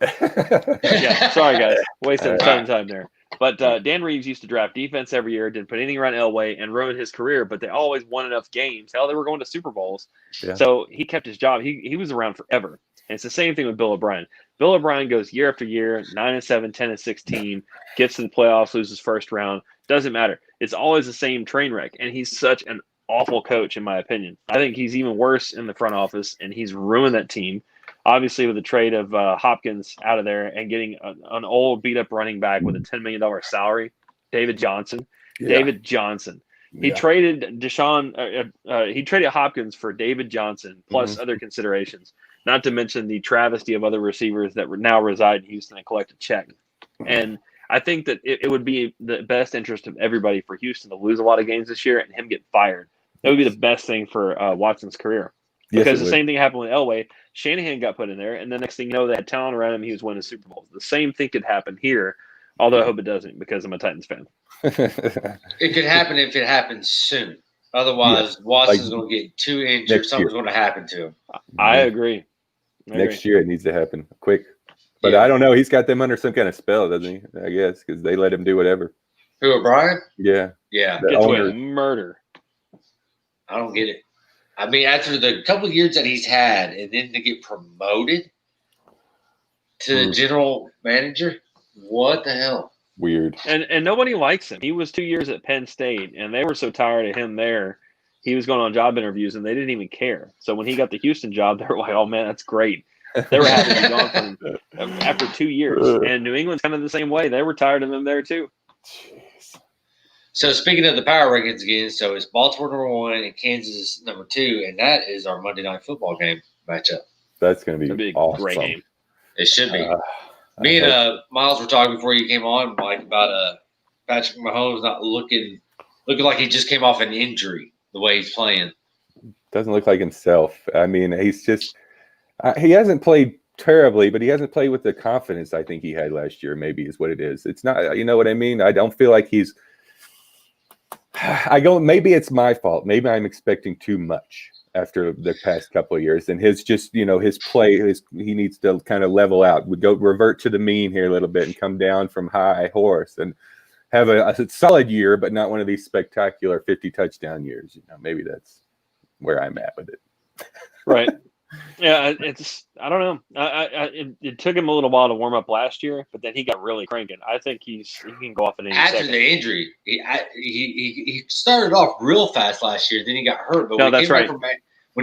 [SPEAKER 3] Yeah, sorry guys, wasted a ton of time there. But Dan Reeves used to draft defense every year, didn't put anything around Elway, and ruined his career. But they always won enough games. Hell, they were going to Super Bowls. Yeah. So he kept his job. He was around forever. And it's the same thing with Bill O'Brien. Bill O'Brien goes year after year, 9-7, 10-16, gets to the playoffs, loses first round. Doesn't matter. It's always the same train wreck. And he's such an awful coach, in my opinion. I think he's even worse in the front office, and he's ruined that team. Obviously, with the trade of Hopkins out of there and getting an old, beat-up running back with a $10 million salary, David Johnson. Yeah. David Johnson. He traded he traded Hopkins for David Johnson plus other considerations, not to mention the travesty of other receivers that now reside in Houston and collect a check. And I think that it would be the best interest of everybody for Houston to lose a lot of games this year and him get fired. That would be the best thing for Watson's career. Because the same thing happened with Elway. Shanahan got put in there, and the next thing you know, they had talent around him. He was winning Super Bowls. The same thing could happen here, although I hope it doesn't because I'm a Titans fan.
[SPEAKER 1] It could happen if it happens soon. Otherwise, Watson's going to get too injured. Something's going to happen to him.
[SPEAKER 3] I agree.
[SPEAKER 2] Next year, it needs to happen quick. But I don't know. He's got them under some kind of spell, doesn't he? I guess because they let him do whatever.
[SPEAKER 1] Who, O'Brien?
[SPEAKER 2] Yeah.
[SPEAKER 1] Yeah.
[SPEAKER 3] Gets away with murder.
[SPEAKER 1] I don't get it. I mean, after the couple of years that he's had, and then to get promoted to the general manager, what the hell?
[SPEAKER 2] Weird.
[SPEAKER 3] And nobody likes him. He was 2 years at Penn State, and they were so tired of him there. He was going on job interviews, and they didn't even care. So when he got the Houston job, they were like, oh, man, that's great. They were happy to be gone from after 2 years. And New England's kind of the same way. They were tired of him there, too.
[SPEAKER 2] Jeez.
[SPEAKER 1] So speaking of the power rankings again, so it's Baltimore number 1 and Kansas number 2, and that is our Monday Night Football game matchup.
[SPEAKER 2] That's going to be awesome.
[SPEAKER 3] Great game.
[SPEAKER 1] It should be. Me and Miles were talking before you came on, Mike, about Patrick Mahomes not looking like he just came off an injury the way he's playing.
[SPEAKER 2] Doesn't look like himself. I mean, he's just he hasn't played terribly, but he hasn't played with the confidence I think he had last year. Maybe is what it is. It's not. You know what I mean? I don't feel like he's. Maybe it's my fault. Maybe I'm expecting too much after the past couple of years, and his play, he needs to kind of level out. We revert to the mean here a little bit and come down from high horse and have a solid year, but not one of these spectacular 50 touchdown years. Maybe that's where I'm at with it.
[SPEAKER 3] Right. Yeah, I don't know. It took him a little while to warm up last year, but then he got really cranking. I think he can go off at any
[SPEAKER 1] after
[SPEAKER 3] second.
[SPEAKER 1] the injury. He started off real fast last year, then he got hurt. But when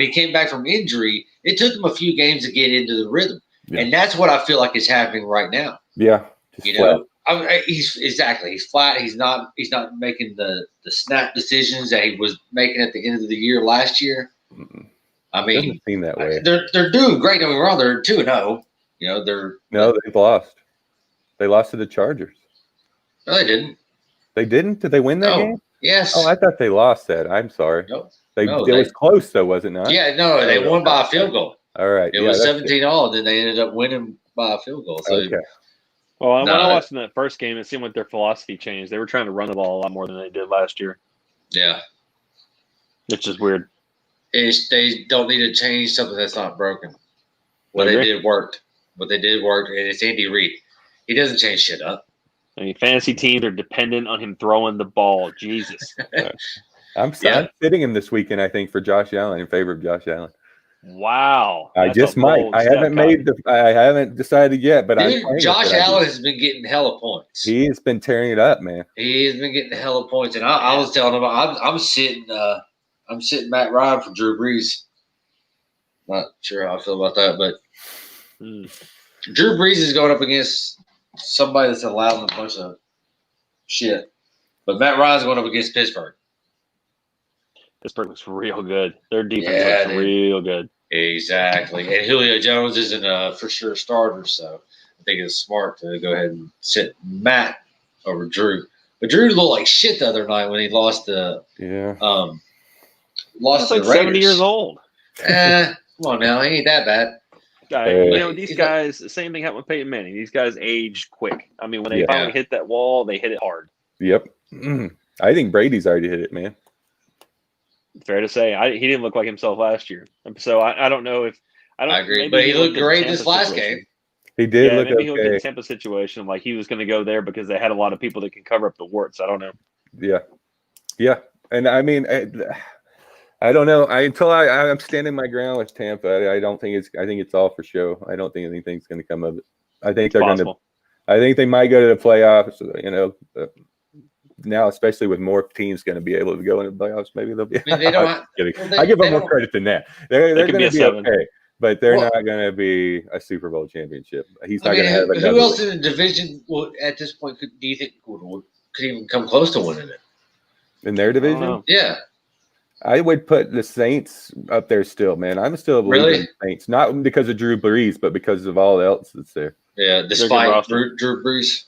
[SPEAKER 1] he came back from injury, it took him a few games to get into the rhythm, and that's what I feel like is happening right now.
[SPEAKER 2] Yeah,
[SPEAKER 1] he's flat. He's not making the snap decisions that he was making at the end of the year last year.
[SPEAKER 2] Mm-mm.
[SPEAKER 1] I mean,
[SPEAKER 2] doesn't seem that way.
[SPEAKER 1] They're doing great. Don't get me wrong. They're 2-0.
[SPEAKER 2] They've lost. They lost to the Chargers.
[SPEAKER 1] No, they didn't.
[SPEAKER 2] They didn't? Did they win that game?
[SPEAKER 1] Yes.
[SPEAKER 2] Oh, I thought they lost that. I'm sorry.
[SPEAKER 1] Nope.
[SPEAKER 2] It was close, though, was it not?
[SPEAKER 1] Yeah, no, they won by a field goal.
[SPEAKER 2] All right.
[SPEAKER 1] It was 17-all, then they ended up winning by a field goal. So,
[SPEAKER 2] okay.
[SPEAKER 3] Well, when I watched in that first game, it seemed like their philosophy changed. They were trying to run the ball a lot more than they did last year.
[SPEAKER 1] Yeah.
[SPEAKER 3] It's just weird.
[SPEAKER 1] They don't need to change something that's not broken. What they did worked, and it's Andy Reid. He doesn't change shit up.
[SPEAKER 3] I mean, fantasy teams are dependent on him throwing the ball. Jesus.
[SPEAKER 2] I'm sitting him this weekend, I think, for Josh Allen, in favor of Josh Allen.
[SPEAKER 3] Wow.
[SPEAKER 2] I just might. I haven't decided yet, but
[SPEAKER 1] Josh Allen has been getting hella points.
[SPEAKER 2] He has been tearing it up, man.
[SPEAKER 1] He has been getting hella points, and I was telling him I'm sitting Matt Ryan for Drew Brees. Not sure how I feel about that, but Drew Brees is going up against somebody that's allowing a bunch of shit. But Matt Ryan's going up against Pittsburgh.
[SPEAKER 3] Pittsburgh looks real good. Their defense looks real good.
[SPEAKER 1] Exactly. And Julio Jones isn't a for sure starter, so I think it's smart to go ahead and sit Matt over Drew. But Drew looked like shit the other night when he lost the
[SPEAKER 3] Lost like 70 years old.
[SPEAKER 1] Come on now, he ain't that bad.
[SPEAKER 3] These guys, the same thing happened with Peyton Manning. These guys age quick. I mean, when they finally hit that wall, they hit it hard.
[SPEAKER 2] Yep. I think Brady's already hit it, man.
[SPEAKER 3] Fair to say. He didn't look like himself last year. So I don't know if –
[SPEAKER 1] I agree, but he looked great this last game.
[SPEAKER 2] He did look okay.
[SPEAKER 3] Maybe he'll get the Tampa situation. Like he was going to go there because they had a lot of people that can cover up the warts. I don't know.
[SPEAKER 2] Yeah. And I mean, I don't know. I'm standing my ground with Tampa. I don't think it's. I think it's all for show. I don't think anything's going to come of it. I think they're going to. I think they might go to the playoffs. Now, especially with more teams going to be able to go into the playoffs, maybe they'll be. I give them more credit than that. They're going to be okay, but they're not going to be a Super Bowl championship. He's not going to have another.
[SPEAKER 1] Who else in the division at this point do you think could even come close to winning it?
[SPEAKER 2] In their division?
[SPEAKER 1] Yeah.
[SPEAKER 2] I would put the Saints up there still, man. I'm still a believer in the Saints, not because of Drew Brees, but because of all else that's there.
[SPEAKER 1] Yeah, despite Drew Brees.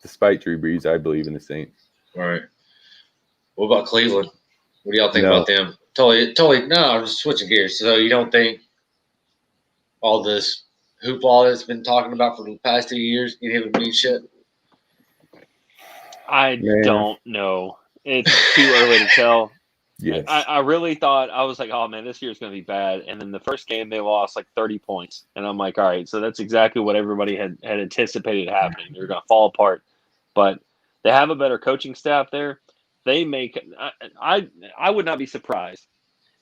[SPEAKER 2] despite Drew Brees, I believe in the Saints.
[SPEAKER 1] All right. What about Cleveland? What do y'all think
[SPEAKER 2] No.
[SPEAKER 1] about them? Totally. No, I'm just switching gears. So you don't think all this hoopla that's been talking about for the past 2 years, any of it mean shit?
[SPEAKER 3] I don't know. It's too early to tell.
[SPEAKER 2] Yes.
[SPEAKER 3] I really thought, I was like, oh man, this year's going to be bad. And then the first game they lost like 30 points. And I'm like, all right, so that's exactly what everybody had anticipated happening. They're going to fall apart. But they have a better coaching staff there. They make, I would not be surprised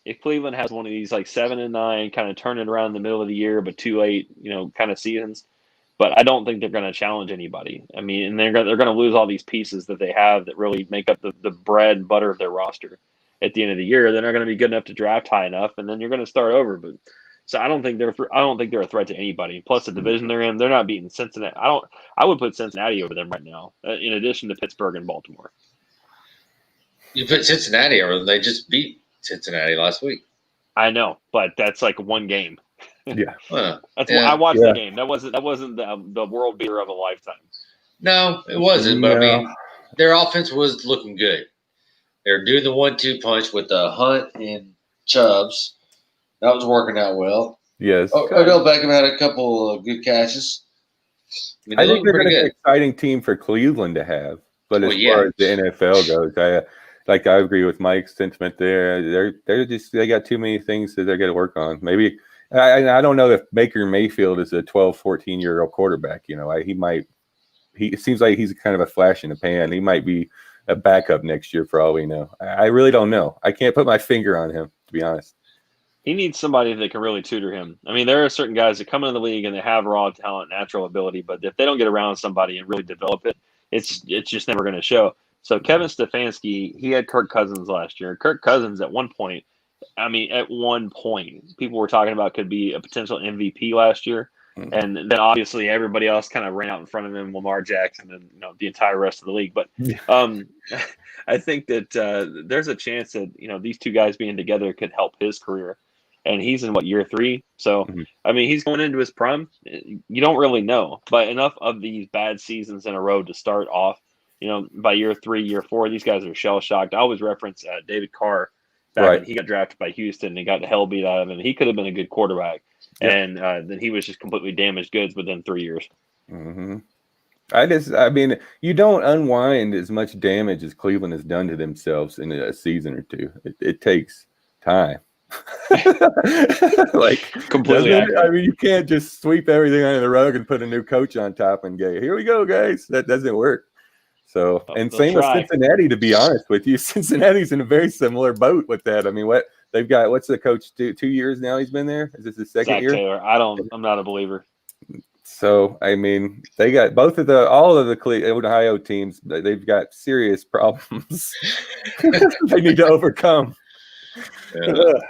[SPEAKER 3] if Cleveland has one of these like 7-9 kind of turn it around in the middle of the year, but too late, kind of seasons. But I don't think they're going to challenge anybody. I mean, and they're going to lose all these pieces that they have that really make up the bread and butter of their roster. At the end of the year, they're not going to be good enough to draft high enough, and then you're going to start over. But so I don't think they're a threat to anybody. Plus, the division they're in, they're not beating Cincinnati. I would put Cincinnati over them right now, in addition to Pittsburgh and Baltimore.
[SPEAKER 1] You put Cincinnati over them. They just beat Cincinnati last week.
[SPEAKER 3] I know, but that's like one game.
[SPEAKER 2] Yeah.
[SPEAKER 3] I watched the game. That wasn't the world beater of a lifetime.
[SPEAKER 1] No, it wasn't. But I mean, their offense was looking good. They're doing the 1-2 punch with Hunt and Chubbs. That was working out well.
[SPEAKER 2] Yes.
[SPEAKER 1] Odell Beckham had a couple of good catches.
[SPEAKER 2] I think they're an exciting team for Cleveland to have. But as far as the NFL goes, I agree with Mike's sentiment there. They got too many things that they're going to work on. Maybe I don't know if Baker Mayfield is a 12, 14-year-old quarterback. It seems like he's kind of a flash in the pan. He might be a backup next year for all we know. I really don't know. I can't put my finger on him, to be honest.
[SPEAKER 3] He needs somebody that can really tutor him. I mean, there are certain guys that come into the league and they have raw talent, natural ability, but if they don't get around somebody and really develop it, it's just never going to show. So Kevin Stefanski, he had Kirk Cousins last year. Kirk Cousins at one point, people were talking about could be a potential MVP last year. Mm-hmm. And then obviously everybody else kind of ran out in front of him, Lamar Jackson and the entire rest of the league. But I think that there's a chance that, these two guys being together could help his career. And he's in year 3. So, I mean, he's going into his prime. You don't really know, but enough of these bad seasons in a row to start off, by year 3, year 4, these guys are shell shocked. I always reference David Carr back when he got drafted by Houston and he got the hell beat out of him. He could have been a good quarterback. Yep. And then he was just completely damaged goods within 3 years.
[SPEAKER 2] Mm-hmm. I mean, you don't unwind as much damage as Cleveland has done to themselves in a season or two. It takes time.
[SPEAKER 3] Completely.
[SPEAKER 2] I mean, you can't just sweep everything under the rug and put a new coach on top and go, here we go, guys. That doesn't work. So, and same with Cincinnati, to be honest with you. Cincinnati's in a very similar boat with that. I mean, what's the coach do? 2 years now he's been there? Is this his second year?
[SPEAKER 3] Taylor. I'm not a believer.
[SPEAKER 2] So, I mean, they got all of the Ohio teams, they've got serious problems they need to overcome.
[SPEAKER 1] Well,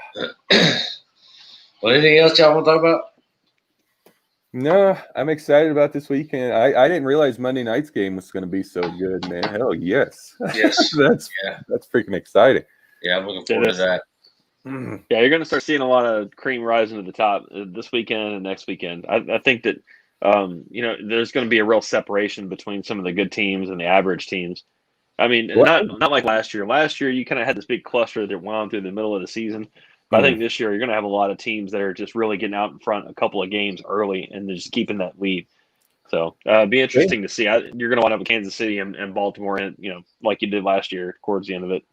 [SPEAKER 1] anything else y'all want to talk about?
[SPEAKER 2] No, I'm excited about this weekend. I didn't realize Monday night's game was going to be so good, man. Hell yes.
[SPEAKER 1] Yes.
[SPEAKER 2] That's freaking exciting.
[SPEAKER 1] Yeah, I'm looking forward to that.
[SPEAKER 3] Yeah, you're going to start seeing a lot of cream rising to the top this weekend and next weekend. I think that, there's going to be a real separation between some of the good teams and the average teams. I mean, not like last year. Last year, you kind of had this big cluster that went on through the middle of the season. But I think this year you're going to have a lot of teams that are just really getting out in front a couple of games early and they're just keeping that lead. So it'd be interesting to see. You're going to wind up with Kansas City and Baltimore, and like you did last year towards the end of it.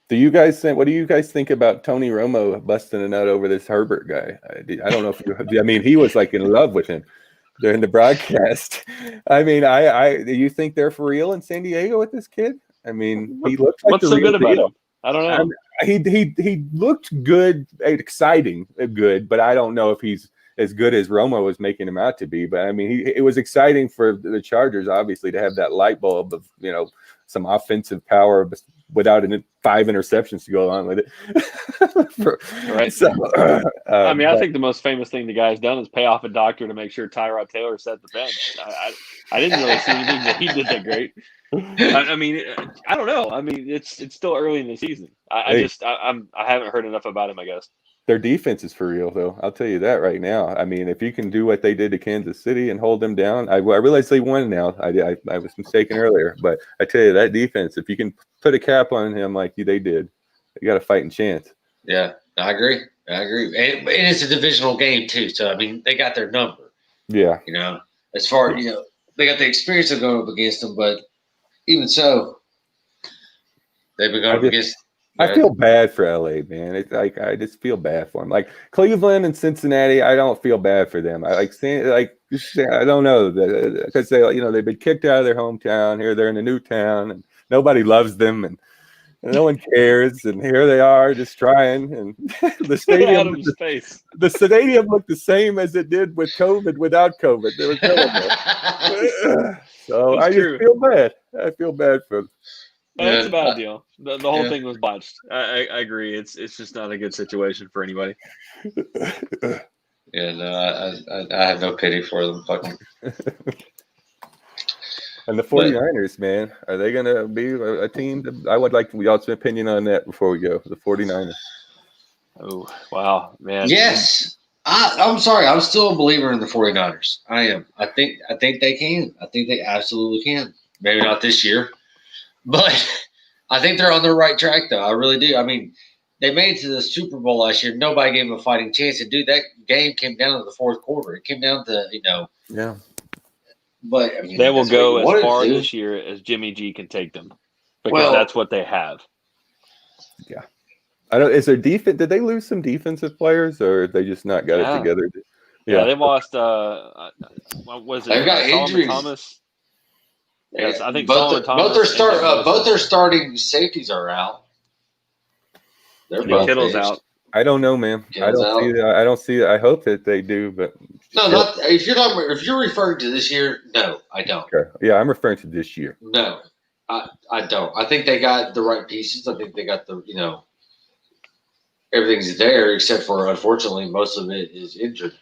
[SPEAKER 2] What do you guys think about Tony Romo busting a nut over this Herbert guy? I don't know if he was like in love with him during the broadcast. I mean, do you think they're for real in San Diego with this kid? I mean, he looks like
[SPEAKER 3] what's so good about him? I don't know.
[SPEAKER 2] He looked good, exciting, good, but I don't know if he's as good as Romo was making him out to be. But I mean, it was exciting for the Chargers, obviously, to have that light bulb of some offensive power without 5 interceptions to go along with it.
[SPEAKER 3] Right. So, I think the most famous thing the guy's done is pay off a doctor to make sure Tyrod Taylor set the bench. I didn't really see anything that he did that great. I mean, I don't know. I mean, it's still early in the season. I haven't heard enough about him, I guess.
[SPEAKER 2] Their defense is for real, though. I'll tell you that right now. I mean, if you can do what they did to Kansas City and hold them down, I realize they won now. I was mistaken earlier, but I tell you that defense, if you can put a cap on him like they did, you got a fighting chance.
[SPEAKER 1] Yeah, I agree. And it's a divisional game too, so I mean they got their number.
[SPEAKER 2] Yeah.
[SPEAKER 1] As far they got the experience of going up against them, but even so, they've been going up against.
[SPEAKER 2] I feel bad for LA, man. It's like I just feel bad for them. Like Cleveland and Cincinnati, I don't feel bad for them. I don't know because they've been kicked out of their hometown. Here they're in a new town, and nobody loves them, and no one cares. And here they are, just trying. And the stadium, the stadium looked the same as it did with COVID. Without COVID, they were terrible. So I just feel bad. I feel bad for them.
[SPEAKER 3] That's a bad deal. The whole thing was botched. I agree. It's just not a good situation for anybody.
[SPEAKER 1] Yeah, no, I have no pity for them. Fucking.
[SPEAKER 2] And the 49ers, man, are they going to be a team? I would like y'all's opinion on that before we go. The 49ers.
[SPEAKER 3] Oh, wow, man.
[SPEAKER 1] Yes. I'm sorry. I'm still a believer in the 49ers. I am. I think they can. I think they absolutely can. Maybe not this year. But I think they're on the right track, though. I really do. I mean, they made it to the Super Bowl last year. Nobody gave them a fighting chance. And, dude, that game came down to the fourth quarter. It came down to,
[SPEAKER 2] Yeah.
[SPEAKER 1] But, I mean,
[SPEAKER 3] they will go as far this year as Jimmy G can take them because that's what they have.
[SPEAKER 2] Yeah. Is there defense? Did they lose some defensive players or they just not got it together?
[SPEAKER 3] Yeah, they lost. What was it?
[SPEAKER 1] They've got
[SPEAKER 3] Solomon
[SPEAKER 1] injuries.
[SPEAKER 3] Thomas. Yes, I think
[SPEAKER 1] both their starting safeties are out. They're both
[SPEAKER 3] Kittle's out.
[SPEAKER 2] I don't know, man. I don't see that. I hope that they do, but
[SPEAKER 1] no, not if you're referring to this year. No, I don't.
[SPEAKER 2] Okay. Yeah, I'm referring to this year.
[SPEAKER 1] No, I don't. I think they got the right pieces. I think they got the everything's there except for unfortunately most of it is injured.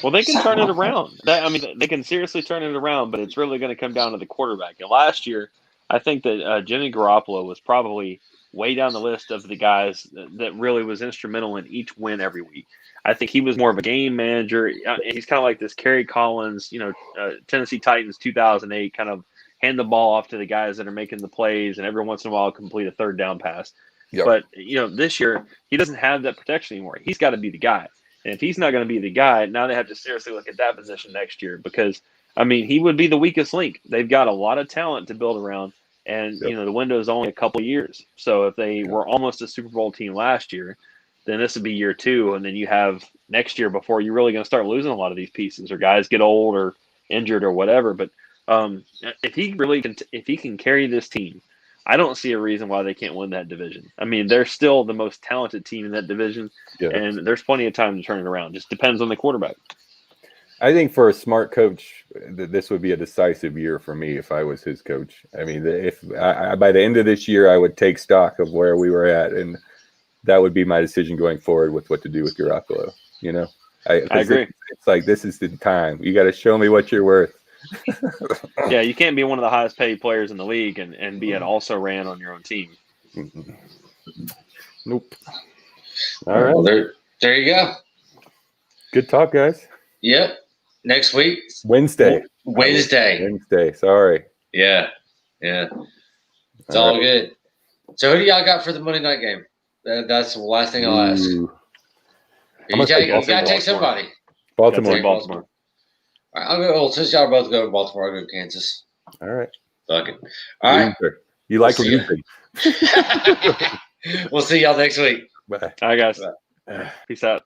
[SPEAKER 3] Well, they can turn it around. They can seriously turn it around, but it's really going to come down to the quarterback. And last year, I think that Jimmy Garoppolo was probably way down the list of the guys that really was instrumental in each win every week. I think he was more of a game manager. He's kind of like this Kerry Collins, Tennessee Titans 2008, kind of hand the ball off to the guys that are making the plays, and every once in a while complete a third down pass. Yep. But, this year, he doesn't have that protection anymore. He's got to be the guy. And if he's not going to be the guy, now they have to seriously look at that position next year because, he would be the weakest link. They've got a lot of talent to build around, and, the window is only a couple of years. So if they were almost a Super Bowl team last year, then this would be year 2, and then you have next year before you're really going to start losing a lot of these pieces or guys get old or injured or whatever. But if he can carry this team, I don't see a reason why they can't win that division. They're still the most talented team in that division, and there's plenty of time to turn it around. Just depends on the quarterback.
[SPEAKER 2] I think for a smart coach, this would be a decisive year for me if I was his coach. If by the end of this year, I would take stock of where we were at, and that would be my decision going forward with what to do with Garoppolo. I agree. It's like this is the time. You got to show me what you're worth.
[SPEAKER 3] Yeah, you can't be one of the highest paid players in the league and be an also-ran on your own team.
[SPEAKER 2] Nope. All right.
[SPEAKER 1] Well, there you go.
[SPEAKER 2] Good talk, guys.
[SPEAKER 1] Yep. Next week.
[SPEAKER 2] Wednesday. Sorry.
[SPEAKER 1] Yeah. It's all good. So who do y'all got for the Monday night game? That's the last thing I'll ask. You gotta take somebody.
[SPEAKER 2] Baltimore.
[SPEAKER 3] Baltimore.
[SPEAKER 1] All right, I'll go. Well, since y'all are both going to Baltimore, I'll go to Kansas.
[SPEAKER 2] All right.
[SPEAKER 1] Fuck it. All right.
[SPEAKER 2] You like what you think.
[SPEAKER 1] We'll see y'all next week.
[SPEAKER 3] Bye. All right, guys.
[SPEAKER 2] Bye.
[SPEAKER 3] Peace out.